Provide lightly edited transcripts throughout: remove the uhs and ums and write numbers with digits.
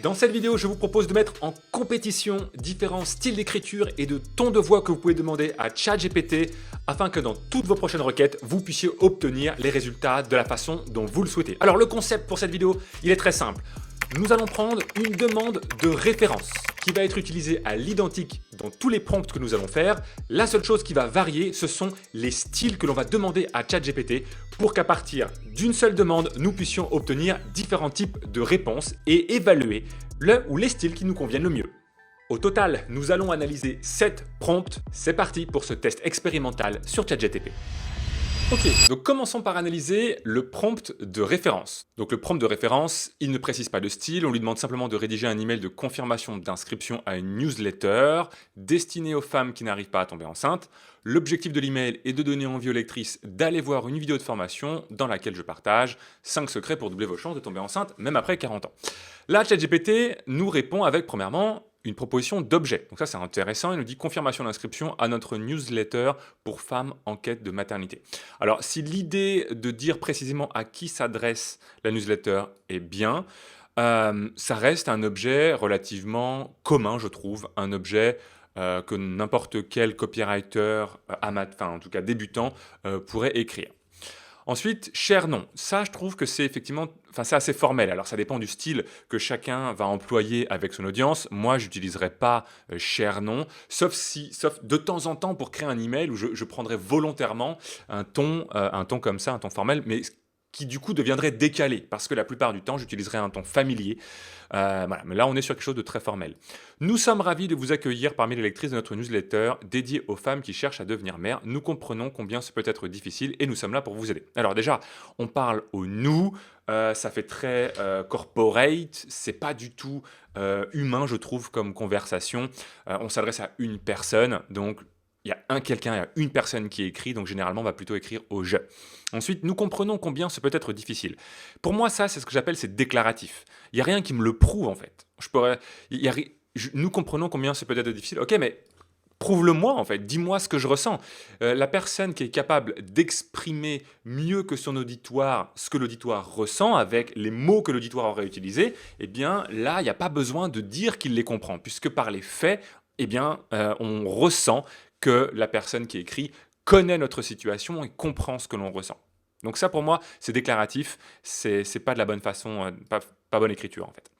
Dans cette vidéo, je vous propose de mettre en compétition différents styles d'écriture et de ton de voix que vous pouvez demander à ChatGPT afin que dans toutes vos prochaines requêtes, vous puissiez obtenir les résultats de la façon dont vous le souhaitez. Alors le concept pour cette vidéo, il est très simple. Nous allons prendre une demande de référence qui va être utilisée à l'identique dans tous les prompts que nous allons faire. La seule chose qui va varier, ce sont les styles que l'on va demander à ChatGPT pour qu'à partir d'une seule demande, nous puissions obtenir différents types de réponses et évaluer le ou les styles qui nous conviennent le mieux. Au total, nous allons analyser 7 prompts. C'est parti pour ce test expérimental sur ChatGPT. Ok, donc commençons par analyser le prompt de référence. Donc le prompt de référence, il ne précise pas de style, on lui demande simplement de rédiger un email de confirmation d'inscription à une newsletter destinée aux femmes qui n'arrivent pas à tomber enceintes. L'objectif de l'email est de donner envie aux lectrices d'aller voir une vidéo de formation dans laquelle je partage 5 secrets pour doubler vos chances de tomber enceinte même après 40 ans. Là, ChatGPT nous répond avec premièrement une proposition d'objet. Donc ça, c'est intéressant. Il nous dit confirmation d'inscription à notre newsletter pour femmes en quête de maternité. Alors, si l'idée de dire précisément à qui s'adresse la newsletter est bien, ça reste un objet relativement commun, je trouve. Un objet que n'importe quel copywriter, en tout cas débutant, pourrait écrire. Ensuite, cher nom. Ça, je trouve que c'est effectivement, c'est assez formel. Alors, ça dépend du style que chacun va employer avec son audience. Moi, je n'utiliserai pas cher nom, sauf de temps en temps pour créer un email où je prendrai volontairement un ton comme ça, un ton formel, mais qui du coup deviendrait décalé, parce que la plupart du temps, j'utiliserai un ton familier. Voilà. Mais là, on est sur quelque chose de très formel. Nous sommes ravis de vous accueillir parmi les lectrices de notre newsletter dédiée aux femmes qui cherchent à devenir mères. Nous comprenons combien ce peut être difficile et nous sommes là pour vous aider. Alors déjà, on parle au « nous », ça fait très corporate, c'est pas du tout humain, je trouve, comme conversation. On s'adresse à une personne, donc il y a une personne qui écrit, donc généralement on va plutôt écrire au « je ». Ensuite, nous comprenons combien ce peut être difficile. Pour moi, ça, c'est ce que j'appelle, c'est déclaratif. Il n'y a rien qui me le prouve, en fait. Nous comprenons combien ce peut être difficile. Ok, mais prouve-le-moi, en fait. Dis-moi ce que je ressens. La personne qui est capable d'exprimer mieux que son auditoire ce que l'auditoire ressent, avec les mots que l'auditoire aurait utilisés, eh bien, là, il n'y a pas besoin de dire qu'il les comprend, puisque par les faits, eh bien, on ressent que la personne qui écrit connaît notre situation et comprend ce que l'on ressent. Donc ça, pour moi, c'est déclaratif, c'est pas de la bonne façon, pas bonne écriture en fait.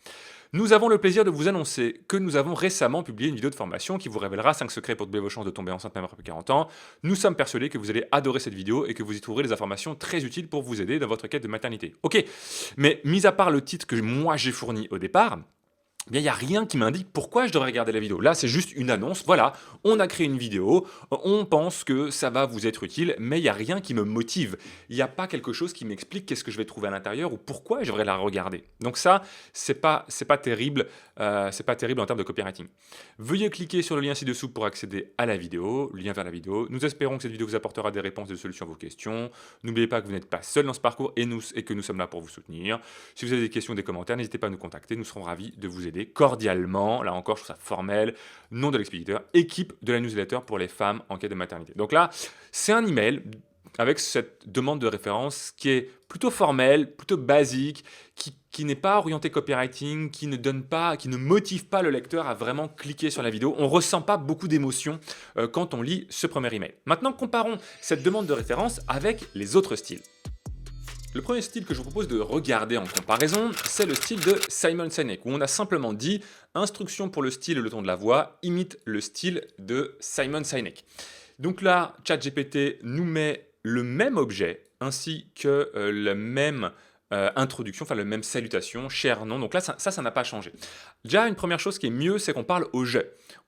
Nous avons le plaisir de vous annoncer que nous avons récemment publié une vidéo de formation qui vous révélera 5 secrets pour doubler vos chances de tomber enceinte même après 40 ans. Nous sommes persuadés que vous allez adorer cette vidéo et que vous y trouverez des informations très utiles pour vous aider dans votre quête de maternité. Ok, mais mis à part le titre que moi j'ai fourni au départ, eh bien, il n'y a rien qui m'indique pourquoi je devrais regarder la vidéo. Là, c'est juste une annonce. Voilà, on a créé une vidéo, on pense que ça va vous être utile, mais il n'y a rien qui me motive. Il n'y a pas quelque chose qui m'explique qu'est-ce que je vais trouver à l'intérieur ou pourquoi je devrais la regarder. Donc ça, c'est pas terrible en termes de copywriting. Veuillez cliquer sur le lien ci-dessous pour accéder à la vidéo, le lien vers la vidéo. Nous espérons que cette vidéo vous apportera des réponses et des solutions à vos questions. N'oubliez pas que vous n'êtes pas seul dans ce parcours et que nous sommes là pour vous soutenir. Si vous avez des questions, des commentaires, n'hésitez pas à nous contacter. Nous serons ravis de vous aider cordialement. Là encore, je trouve ça formel. Nom de l'expéditeur, équipe de la newsletter pour les femmes en quête de maternité. Donc là, c'est un email avec cette demande de référence qui est plutôt formelle, plutôt basique, qui n'est pas orienté copywriting, qui ne motive pas le lecteur à vraiment cliquer sur la vidéo. On ne ressent pas beaucoup d'émotion quand on lit ce premier email. Maintenant, comparons cette demande de référence avec les autres styles. Le premier style que je vous propose de regarder en comparaison, c'est le style de Simon Sinek, où on a simplement dit « Instruction pour le style et le ton de la voix, imite le style de Simon Sinek ». Donc là, ChatGPT nous met le même objet, ainsi que la même introduction, le même salutation, cher nom. Donc là, ça n'a pas changé. Déjà, une première chose qui est mieux, c'est qu'on parle au « je ».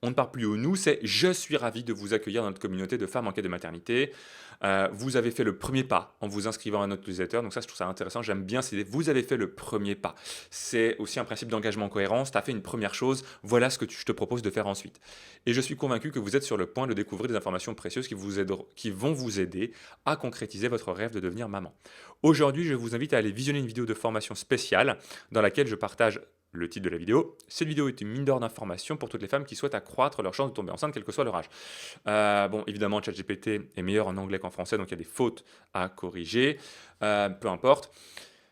On ne parle plus au « nous », c'est « je suis ravi de vous accueillir dans notre communauté de femmes en quête de maternité ». Vous avez fait le premier pas en vous inscrivant à notre newsletter. Donc ça, je trouve ça intéressant. J'aime bien cette idée. Vous avez fait le premier pas. C'est aussi un principe d'engagement cohérence. Tu as fait une première chose. Voilà ce que je te propose de faire ensuite. Et je suis convaincu que vous êtes sur le point de découvrir des informations précieuses qui vont vous aider à concrétiser votre rêve de devenir maman. Aujourd'hui, je vous invite à aller visionner une vidéo de formation spéciale dans laquelle je partage le titre de la vidéo. Cette vidéo est une mine d'or d'informations pour toutes les femmes qui souhaitent accroître leur chance de tomber enceinte, quel que soit leur âge. Bon, évidemment, ChatGPT est meilleur en anglais qu'en français, donc il y a des fautes à corriger. Peu importe.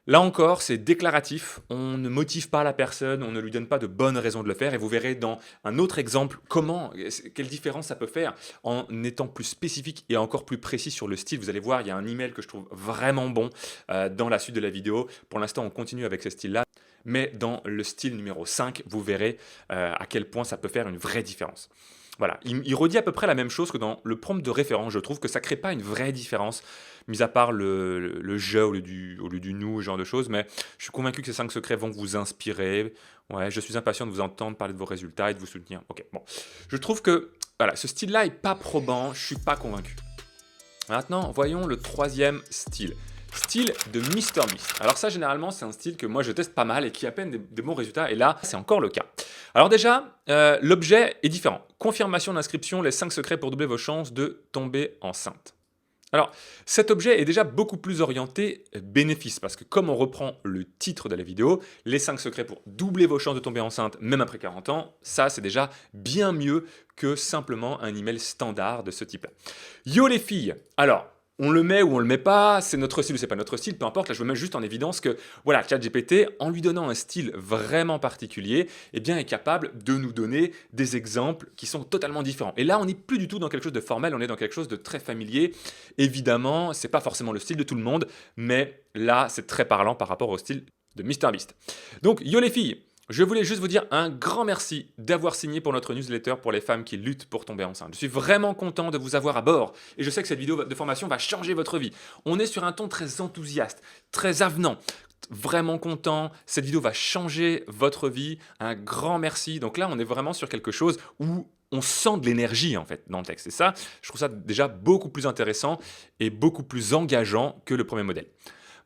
Là encore, c'est déclaratif, on ne motive pas la personne, on ne lui donne pas de bonnes raisons de le faire et vous verrez dans un autre exemple quelle différence ça peut faire en étant plus spécifique et encore plus précis sur le style. Vous allez voir, il y a un email que je trouve vraiment bon dans la suite de la vidéo. Pour l'instant, on continue avec ce style-là, mais dans le style numéro 5, vous verrez à quel point ça peut faire une vraie différence. Voilà, il redit à peu près la même chose que dans le prompt de référence. Je trouve que ça ne crée pas une vraie différence, mis à part le je au lieu du nous, ce genre de choses. Mais je suis convaincu que ces 5 secrets vont vous inspirer. Ouais, je suis impatient de vous entendre parler de vos résultats et de vous soutenir. Ok, bon. Je trouve que voilà, ce style-là n'est pas probant, je ne suis pas convaincu. Maintenant, voyons le troisième style. Style de MrBeast. Alors ça, généralement, c'est un style que moi, je teste pas mal et qui a à peine des bons résultats. Et là, c'est encore le cas. Alors déjà, l'objet est différent. Confirmation d'inscription, les 5 secrets pour doubler vos chances de tomber enceinte. Alors, cet objet est déjà beaucoup plus orienté bénéfice, parce que comme on reprend le titre de la vidéo, les 5 secrets pour doubler vos chances de tomber enceinte, même après 40 ans, ça c'est déjà bien mieux que simplement un email standard de ce type-là. Yo les filles, alors, on le met ou on le met pas, c'est notre style ou c'est pas notre style, peu importe, là je veux mettre juste en évidence que voilà, ChatGPT, en lui donnant un style vraiment particulier, eh bien, est capable de nous donner des exemples qui sont totalement différents. Et là, on n'est plus du tout dans quelque chose de formel, on est dans quelque chose de très familier. Évidemment, c'est pas forcément le style de tout le monde, mais là, c'est très parlant par rapport au style de MrBeast. Donc, yo les filles, je voulais juste vous dire un grand merci d'avoir signé pour notre newsletter pour les femmes qui luttent pour tomber enceinte. Je suis vraiment content de vous avoir à bord et je sais que cette vidéo de formation va changer votre vie. On est sur un ton très enthousiaste, très avenant. Vraiment content, cette vidéo va changer votre vie, un grand merci. Donc là, on est vraiment sur quelque chose où on sent de l'énergie en fait dans le texte. Et ça, je trouve ça déjà beaucoup plus intéressant et beaucoup plus engageant que le premier modèle.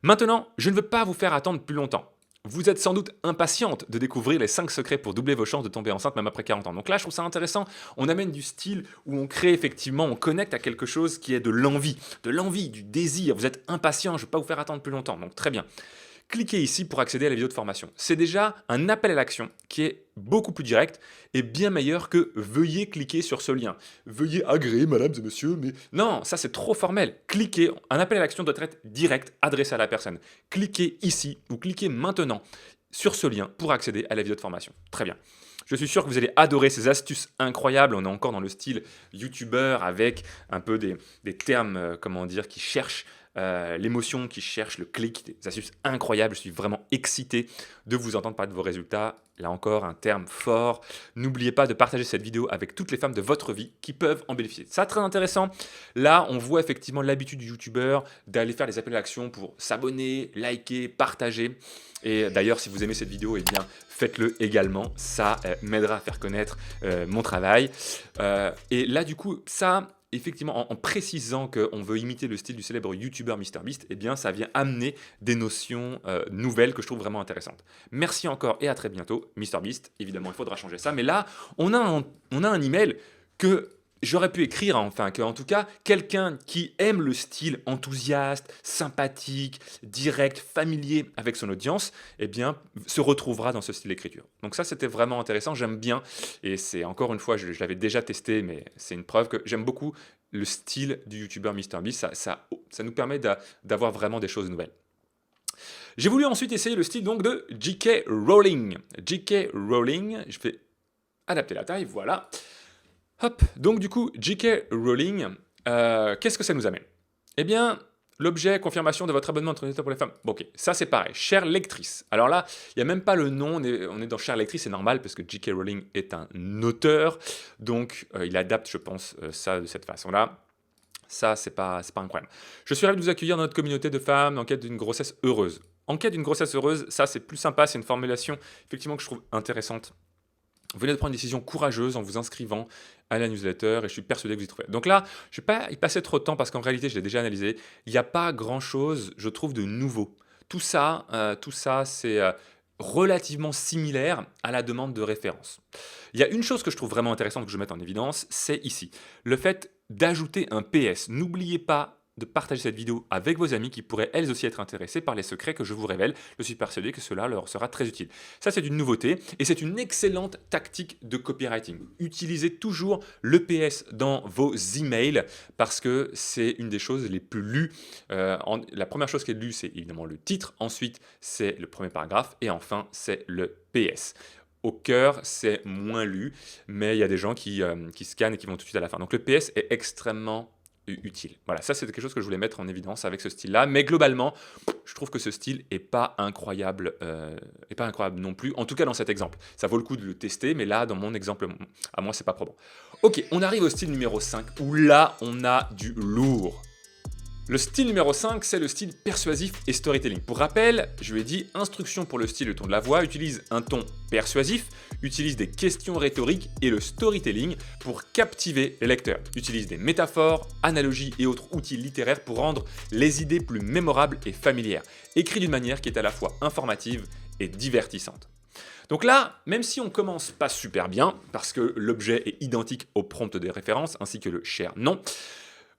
Maintenant, je ne veux pas vous faire attendre plus longtemps. Vous êtes sans doute impatiente de découvrir les 5 secrets pour doubler vos chances de tomber enceinte même après 40 ans. Donc là, je trouve ça intéressant. On amène du style où on crée effectivement, on connecte à quelque chose qui est de l'envie, du désir. Vous êtes impatient, je ne vais pas vous faire attendre plus longtemps. Donc très bien. Cliquez ici pour accéder à la vidéo de formation. C'est déjà un appel à l'action qui est beaucoup plus direct et bien meilleur que « Veuillez cliquer sur ce lien ». Veuillez agréer, mesdames et messieurs, mais... Non, ça c'est trop formel. Cliquez, un appel à l'action doit être direct, adressé à la personne. Cliquez ici ou cliquez maintenant sur ce lien pour accéder à la vidéo de formation. Très bien. Je suis sûr que vous allez adorer ces astuces incroyables. On est encore dans le style YouTuber avec un peu des termes, comment dire, qui cherchent l'émotion, qui cherche le clic, des astuces incroyables. Je suis vraiment excité de vous entendre parler de vos résultats. Là encore, un terme fort. N'oubliez pas de partager cette vidéo avec toutes les femmes de votre vie qui peuvent en bénéficier. Ça, très intéressant. Là, on voit effectivement l'habitude du youtubeur d'aller faire des appels à l'action pour s'abonner, liker, partager. Et d'ailleurs, si vous aimez cette vidéo, eh bien, faites-le également. Ça m'aidera à faire connaître mon travail. Et là, du coup, ça... Effectivement, en précisant qu'on veut imiter le style du célèbre YouTuber MrBeast, eh bien, ça vient amener des notions nouvelles que je trouve vraiment intéressantes. Merci encore et à très bientôt, MrBeast. Évidemment, il faudra changer ça. Mais là, on a un email que j'aurais pu écrire, enfin, que en tout cas, quelqu'un qui aime le style enthousiaste, sympathique, direct, familier avec son audience, eh bien, se retrouvera dans ce style d'écriture. Donc ça, c'était vraiment intéressant, j'aime bien, et c'est encore une fois, je l'avais déjà testé, mais c'est une preuve que j'aime beaucoup le style du YouTuber MrBeast, ça nous permet d'avoir vraiment des choses nouvelles. J'ai voulu ensuite essayer le style donc de J.K. Rowling. J.K. Rowling, je vais adapter la taille, voilà. Hop, donc du coup, J.K. Rowling, qu'est-ce que ça nous amène? Eh bien, l'objet, confirmation de votre abonnement entre pour les femmes. Bon, ok, ça c'est pareil, chère lectrice. Alors là, il n'y a même pas le nom, on est dans chère lectrice, c'est normal parce que J.K. Rowling est un auteur, donc il adapte, je pense, ça de cette façon-là. Ça, c'est pas incroyable. Je suis ravi de vous accueillir dans notre communauté de femmes en quête d'une grossesse heureuse. En quête d'une grossesse heureuse, ça c'est plus sympa, c'est une formulation effectivement que je trouve intéressante. Vous venez de prendre une décision courageuse en vous inscrivant à la newsletter et je suis persuadé que vous y trouverez. Donc là, je ne vais pas y passer trop de temps parce qu'en réalité, je l'ai déjà analysé. Il n'y a pas grand-chose, je trouve, de nouveau. Tout ça c'est relativement similaire à la demande de référence. Il y a une chose que je trouve vraiment intéressante que je mette en évidence, c'est ici. Le fait d'ajouter un PS. N'oubliez pas de partager cette vidéo avec vos amis qui pourraient elles aussi être intéressées par les secrets que je vous révèle. Je suis persuadé que cela leur sera très utile. Ça, c'est une nouveauté et c'est une excellente tactique de copywriting. Utilisez toujours l'EPS dans vos emails parce que c'est une des choses les plus lues. La première chose qui est lue, c'est évidemment le titre. Ensuite, c'est le premier paragraphe et enfin, c'est le PS. Au cœur, c'est moins lu, mais il y a des gens qui scannent et qui vont tout de suite à la fin. Donc le PS est extrêmement utile. Voilà, ça c'est quelque chose que je voulais mettre en évidence avec ce style-là, mais globalement, je trouve que ce style est pas incroyable non plus, en tout cas dans cet exemple. Ça vaut le coup de le tester, mais là, dans mon exemple, à moi, c'est pas probant. Ok, on arrive au style numéro 5, où là, on a du lourd. Le style numéro 5, c'est le style persuasif et storytelling. Pour rappel, je lui ai dit, instruction pour le style, le ton de la voix, utilise un ton persuasif, utilise des questions rhétoriques et le storytelling pour captiver les lecteurs. Utilise des métaphores, analogies et autres outils littéraires pour rendre les idées plus mémorables et familières. Écrit d'une manière qui est à la fois informative et divertissante. Donc là, même si on commence pas super bien, parce que l'objet est identique au prompt des références ainsi que le cher nom,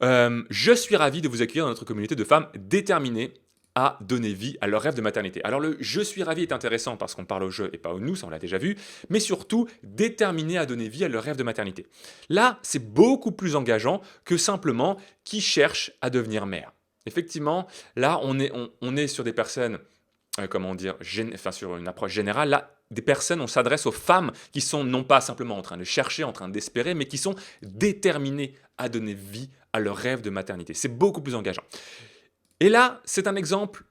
je suis ravi de vous accueillir dans notre communauté de femmes déterminées à donner vie à leur rêve de maternité. Alors le « je suis ravi » est intéressant parce qu'on parle au « je » et pas au « nous », ça on l'a déjà vu, mais surtout déterminées à donner vie à leur rêve de maternité. Là, c'est beaucoup plus engageant que simplement qui cherchent à devenir mère. Effectivement, là on est sur des personnes, sur une approche générale, là, des personnes, on s'adresse aux femmes qui sont non pas simplement en train de chercher, en train d'espérer, mais qui sont déterminées à donner vie à leur rêve de maternité. C'est beaucoup plus engageant. Et là, c'est un exemple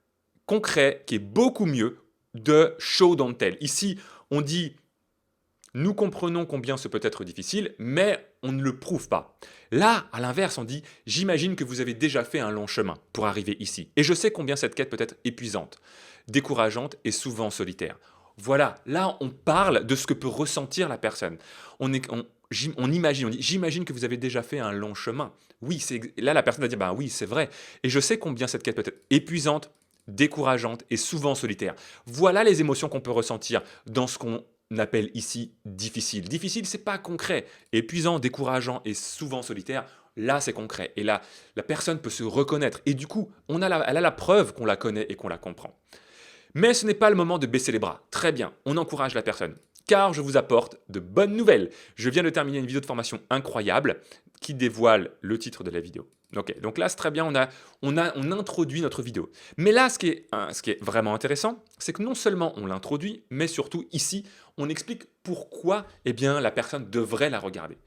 concret qui est beaucoup mieux de show don't tell. Ici, on dit « nous comprenons combien ce peut être difficile, mais on ne le prouve pas ». Là, à l'inverse, on dit « j'imagine que vous avez déjà fait un long chemin pour arriver ici. Et je sais combien cette quête peut être épuisante, décourageante et souvent solitaire. » Voilà, là on parle de ce que peut ressentir la personne. On imagine, on dit « j'imagine que vous avez déjà fait un long chemin ». Oui, là la personne va dire « ben oui, c'est vrai ». Et je sais combien cette quête peut être épuisante, décourageante et souvent solitaire. Voilà les émotions qu'on peut ressentir dans ce qu'on appelle ici difficile. Difficile, c'est pas concret. Épuisant, décourageant et souvent solitaire, là c'est concret. Et là, la personne peut se reconnaître. Et du coup, elle a la preuve qu'on la connaît et qu'on la comprend. Mais ce n'est pas le moment de baisser les bras. Très bien, on encourage la personne. Car je vous apporte de bonnes nouvelles. Je viens de terminer une vidéo de formation incroyable qui dévoile le titre de la vidéo. Ok, donc là c'est très bien, on introduit notre vidéo. Mais là, ce qui est vraiment intéressant, c'est que non seulement on l'introduit, mais surtout ici, on explique pourquoi la personne devrait la regarder.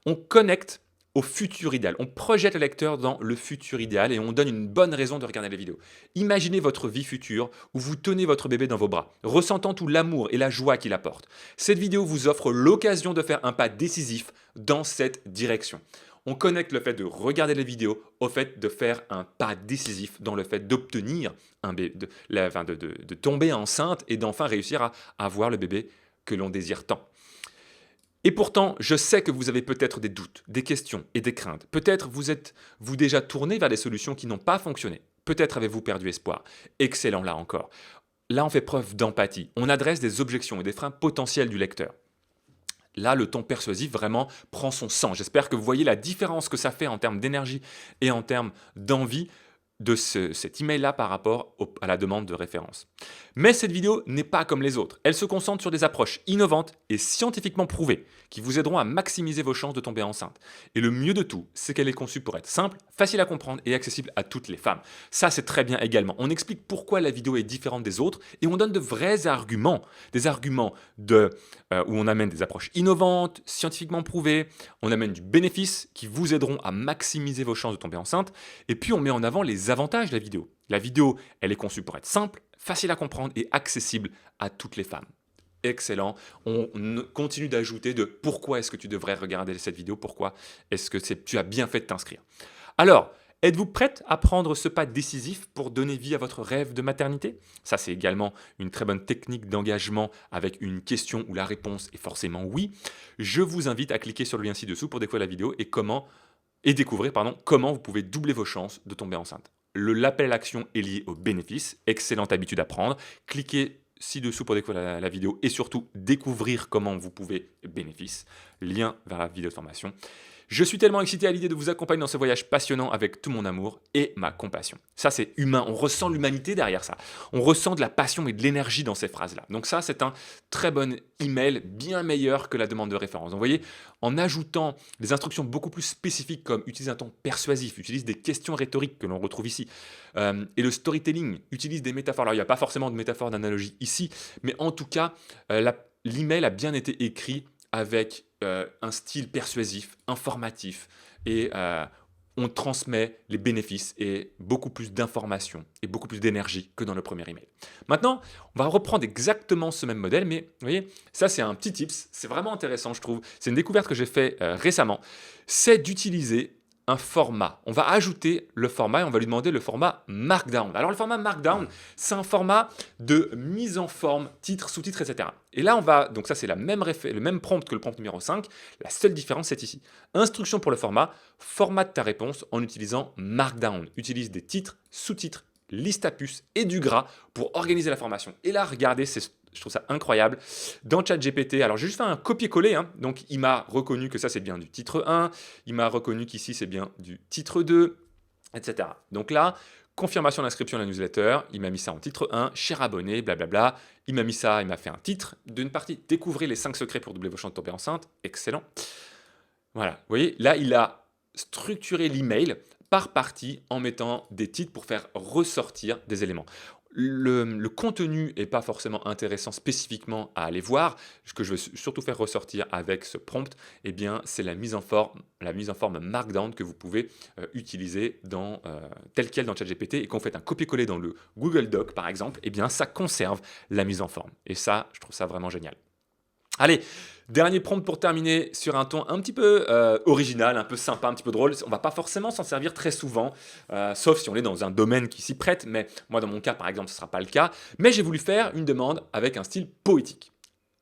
On connecte au futur idéal. On projette le lecteur dans le futur idéal et on donne une bonne raison de regarder la vidéo. Imaginez votre vie future où vous tenez votre bébé dans vos bras, ressentant tout l'amour et la joie qu'il apporte. Cette vidéo vous offre l'occasion de faire un pas décisif dans cette direction. On connecte le fait de regarder les vidéos au fait de faire un pas décisif dans le fait d'obtenir un bébé, de tomber enceinte et d'enfin réussir à avoir le bébé que l'on désire tant. Et pourtant, je sais que vous avez peut-être des doutes, des questions et des craintes. Peut-être vous êtes-vous déjà tourné vers des solutions qui n'ont pas fonctionné. Peut-être avez-vous perdu espoir. Excellent là encore. Là, on fait preuve d'empathie. On adresse des objections et des freins potentiels du lecteur. Là, le ton persuasif vraiment prend son sens. J'espère que vous voyez la différence que ça fait en termes d'énergie et en termes d'envie de cet email-là par rapport à la demande de référence. Mais cette vidéo n'est pas comme les autres. Elle se concentre sur des approches innovantes et scientifiquement prouvées qui vous aideront à maximiser vos chances de tomber enceinte. Et le mieux de tout, c'est qu'elle est conçue pour être simple, facile à comprendre et accessible à toutes les femmes. Ça, c'est très bien également. On explique pourquoi la vidéo est différente des autres et on donne de vrais arguments. Des arguments où on amène des approches innovantes, scientifiquement prouvées, on amène du bénéfice qui vous aideront à maximiser vos chances de tomber enceinte et puis on met en avant les avantages de la vidéo. La vidéo, elle est conçue pour être simple, facile à comprendre et accessible à toutes les femmes. Excellent. On continue d'ajouter de pourquoi est-ce que tu devrais regarder cette vidéo, pourquoi est-ce que tu as bien fait de t'inscrire. Alors, êtes-vous prête à prendre ce pas décisif pour donner vie à votre rêve de maternité? Ça, c'est également une très bonne technique d'engagement avec une question où la réponse est forcément oui. Je vous invite à cliquer sur le lien ci-dessous pour découvrir la vidéo et découvrir comment vous pouvez doubler vos chances de tomber enceinte. L'appel à l'action est lié au bénéfice, excellente habitude à prendre. Cliquez ci-dessous pour découvrir la vidéo et surtout découvrir comment vous pouvez bénéfice. Lien vers la vidéo de formation. Je suis tellement excité à l'idée de vous accompagner dans ce voyage passionnant avec tout mon amour et ma compassion. Ça, c'est humain. On ressent l'humanité derrière ça. On ressent de la passion et de l'énergie dans ces phrases-là. Donc ça, c'est un très bon email, bien meilleur que la demande de référence. Donc, vous voyez, en ajoutant des instructions beaucoup plus spécifiques comme utiliser un ton persuasif, utilise des questions rhétoriques que l'on retrouve ici, et le storytelling, utilise des métaphores. Alors, il n'y a pas forcément de métaphores d'analogie ici, mais en tout cas, l'email a bien été écrit avec un style persuasif, informatif, et on transmet les bénéfices et beaucoup plus d'informations et beaucoup plus d'énergie que dans le premier email. Maintenant, on va reprendre exactement ce même modèle, mais vous voyez, ça c'est un petit tips, c'est vraiment intéressant je trouve, c'est une découverte que j'ai fait récemment, c'est d'utiliser un format. On va ajouter le format et on va lui demander le format Markdown. Alors le format Markdown, c'est un format de mise en forme, titre, sous-titre, etc. Et là, on va, donc ça c'est le même prompt que le prompt numéro 5, la seule différence c'est ici. Instruction pour le format, formate ta réponse en utilisant Markdown. Utilise des titres, sous-titres, liste à puces et du gras pour organiser la formation. Et là, regardez, je trouve ça incroyable. Dans ChatGPT, alors j'ai juste fait un copier-coller, hein, donc il m'a reconnu que ça c'est bien du titre 1, il m'a reconnu qu'ici c'est bien du titre 2, etc. Donc là, confirmation d'inscription à la newsletter, il m'a mis ça en titre 1, cher abonné, blablabla, il m'a mis ça, il m'a fait un titre d'une partie, découvrez les 5 secrets pour doubler vos chances de tomber enceinte, excellent. Voilà, vous voyez, là il a structuré l'email par partie en mettant des titres pour faire ressortir des éléments. Le contenu n'est pas forcément intéressant spécifiquement à aller voir. Ce que je veux surtout faire ressortir avec ce prompt, eh bien, c'est la mise en forme Markdown que vous pouvez utiliser tel quel dans ChatGPT et quand vous faites un copier-coller dans le Google Doc par exemple, eh bien, ça conserve la mise en forme. Et ça, je trouve ça vraiment génial. Allez, dernier prompt pour terminer sur un ton un petit peu original, un peu sympa, un petit peu drôle. On ne va pas forcément s'en servir très souvent, sauf si on est dans un domaine qui s'y prête. Mais moi, dans mon cas, par exemple, ce ne sera pas le cas. Mais j'ai voulu faire une demande avec un style poétique.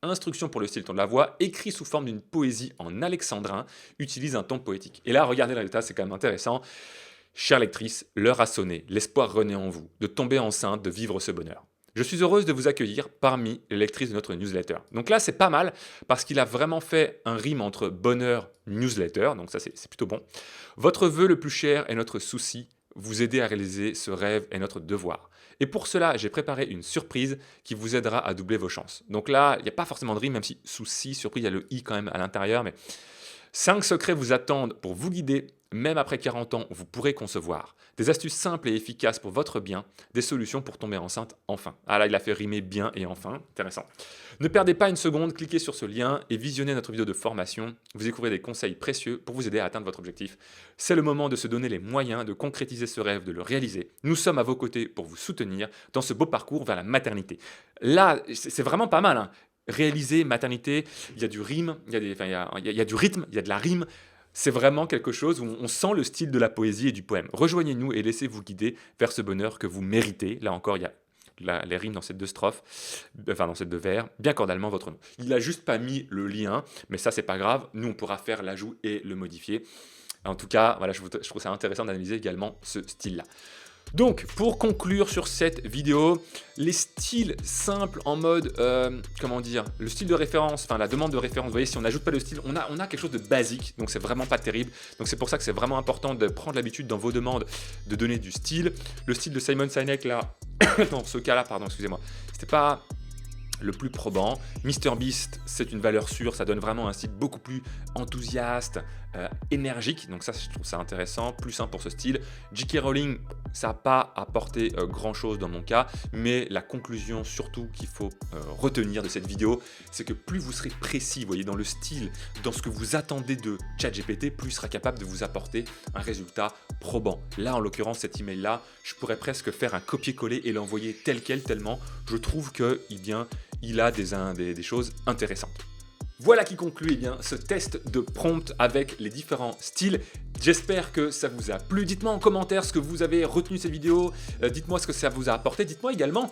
Instruction pour le style ton de la voix, écrit sous forme d'une poésie en alexandrin, utilise un ton poétique. Et là, regardez le résultat, c'est quand même intéressant. Chère lectrice, l'heure a sonné, l'espoir renaît en vous, de tomber enceinte, de vivre ce bonheur. Je suis heureuse de vous accueillir parmi les lectrices de notre newsletter. Donc là, c'est pas mal parce qu'il a vraiment fait un rime entre bonheur, newsletter, donc ça c'est plutôt bon. Votre vœu le plus cher est notre souci, vous aider à réaliser ce rêve est notre devoir. Et pour cela, j'ai préparé une surprise qui vous aidera à doubler vos chances. Donc là, il n'y a pas forcément de rime, même si souci, surprise, il y a le i quand même à l'intérieur, mais 5 secrets vous attendent pour vous guider. Même après 40 ans, vous pourrez concevoir des astuces simples et efficaces pour votre bien, des solutions pour tomber enceinte enfin. Ah là, il a fait rimer bien et enfin, intéressant. Ne perdez pas une seconde, cliquez sur ce lien et visionnez notre vidéo de formation. Vous découvrez des conseils précieux pour vous aider à atteindre votre objectif. C'est le moment de se donner les moyens de concrétiser ce rêve, de le réaliser. Nous sommes à vos côtés pour vous soutenir dans ce beau parcours vers la maternité. Là, c'est vraiment pas mal, hein. Réaliser maternité, il y a du rime, il y a du rythme, il y a de la rime. C'est vraiment quelque chose où on sent le style de la poésie et du poème. Rejoignez-nous et laissez-vous guider vers ce bonheur que vous méritez. Là encore, il y a les rimes dans ces deux strophes, enfin dans ces deux vers, bien cordialement votre nom. Il n'a juste pas mis le lien, mais ça c'est pas grave. Nous on pourra faire l'ajout et le modifier. En tout cas, voilà, je trouve ça intéressant d'analyser également ce style-là. Donc, pour conclure sur cette vidéo, les styles simples en mode, comment dire, le style de référence, enfin la demande de référence, vous voyez, si on n'ajoute pas de style, on a quelque chose de basique, donc c'est vraiment pas terrible. Donc c'est pour ça que c'est vraiment important de prendre l'habitude dans vos demandes de donner du style. Le style de Simon Sinek, là, dans ce cas-là, pardon, excusez-moi, c'était pas le plus probant. MrBeast, c'est une valeur sûre, ça donne vraiment un style beaucoup plus enthousiaste, énergique, donc ça je trouve ça intéressant, plus simple pour ce style. J.K. Rowling, ça n'a pas apporté grand chose dans mon cas, mais la conclusion surtout qu'il faut retenir de cette vidéo, c'est que plus vous serez précis, vous voyez, dans le style, dans ce que vous attendez de ChatGPT, plus il sera capable de vous apporter un résultat probant. Là en l'occurrence, cet email là, je pourrais presque faire un copier-coller et l'envoyer tel quel, tellement je trouve que il a des choses intéressantes. Voilà qui conclut ce test de prompt avec les différents styles. J'espère que ça vous a plu. Dites-moi en commentaire ce que vous avez retenu de cette vidéo. Dites-moi ce que ça vous a apporté. Dites-moi également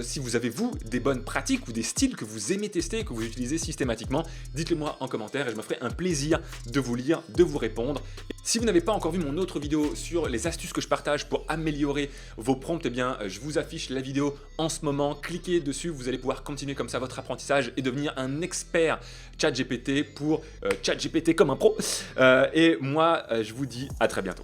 si vous avez vous des bonnes pratiques ou des styles que vous aimez tester, que vous utilisez systématiquement. Dites-le moi en commentaire et je me ferai un plaisir de vous lire, de vous répondre. Si vous n'avez pas encore vu mon autre vidéo sur les astuces que je partage pour améliorer vos prompts, eh bien, je vous affiche la vidéo en ce moment. Cliquez dessus, vous allez pouvoir continuer comme ça votre apprentissage et devenir un expert ChatGPT pour ChatGPT comme un pro. Et moi, je vous dis à très bientôt.